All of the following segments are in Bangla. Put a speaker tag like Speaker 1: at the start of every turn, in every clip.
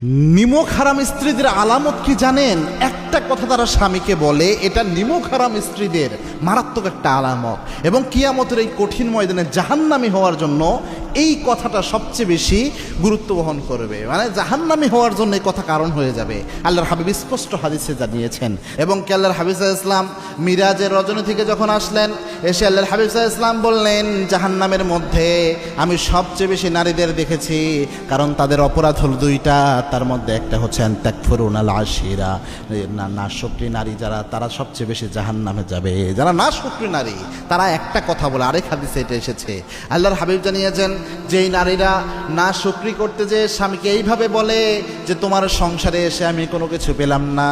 Speaker 1: নিমক হারাম স্ত্রীদের আলামত কি জানেন? একটা কথা তারা স্বামীকে বলে, এটা নিমক হারাম স্ত্রীদের মারাত্মক একটা আলামত। এবং কিয়ামতের এই কঠিন ময়দানে জাহান্নামী হওয়ার জন্য এই কথাটা সবচেয়ে বেশি গুরুত্ব বহন করবে, মানে জাহান্নামী হওয়ার জন্য এই কথা কারণ হয়ে যাবে। আল্লাহর হাবিব স্পষ্ট হাদিসে জানিয়েছেন। এবং কি আল্লাহর হাবিব সাল্লাল্লাহু আলাইহি ওয়াসাল্লাম মিরাজের রজনী থেকে যখন আসলেন, এসে আল্লাহর হাবিব সাল্লাল্লাহু আলাইহি ওয়াসাল্লাম বললেন, জাহান্নামের মধ্যে আমি সবচেয়ে বেশি নারীদের দেখেছি, কারণ তাদের অপরাধ হল দুইটা। তার মধ্যে একটা হচ্ছে তাকফুরুনাল আশিরা, নাশকরি নারী যারা, তারা সবচেয়ে বেশি জাহান্নামে যাবে। যারা নাশকরি নারী তারা একটা কথা বলে, আরেক হাদিসে এটা এসেছে। আল্লাহর হাবিব জানিয়েছেন, যেই নারীরা নাশকরি করতে যে স্বামীকে এইভাবে বলে যে তোমার সংসারে এসে আমি কোনো কিছু পেলাম না,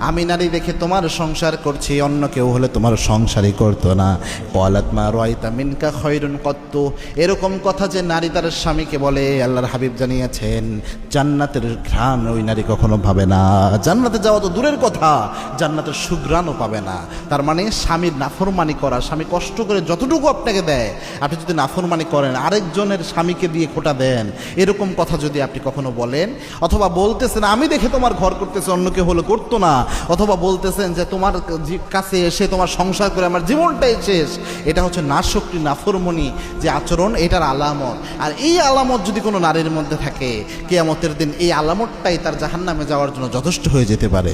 Speaker 1: আমি নারী দেখে তোমার সংসার করছি, অন্য কেউ হলে তোমার সংসারই করতো না। ক্বালাত মা রাআইতা মিনকা খায়রুন কত্তু, এরকম কথা যে নারী তার স্বামীকে বলে, আল্লাহর হাবিব জানিয়েছেন জান্নাতের ঘ্রাণ ওই নারী কখনো পাবে না। জান্নাতে যাওয়া তো দূরের কথা, জান্নাতের সুঘ্রাণও পাবে না। তার মানে স্বামীর নাফরমানি করা, স্বামী কষ্ট করে যতটুকু আপনাকে দেয়, আপনি যদি নাফরমানি করেন, আরেকজনের স্বামীকে দিয়ে খোটা দেন, এরকম কথা যদি আপনি কখনো বলেন, অথবা বলতেছেন আমি দেখে তোমার ঘর করতেছে, অন্য কেউ হলে করতো না, অথবা বলতেছেন যে তোমার কাছে এসে তোমার সংসার করে আমার জীবনটাই শেষ, এটা হচ্ছে নাশকরি নাফরমানি যে আচরণ, এটার আলামত। আর এই আলামত যদি কোনো নারীর মধ্যে থাকে, কিয়ামতের দিন এই আলামতটাই তার জাহান্নামে যাওয়ার জন্য যথেষ্ট হয়ে যেতে পারে।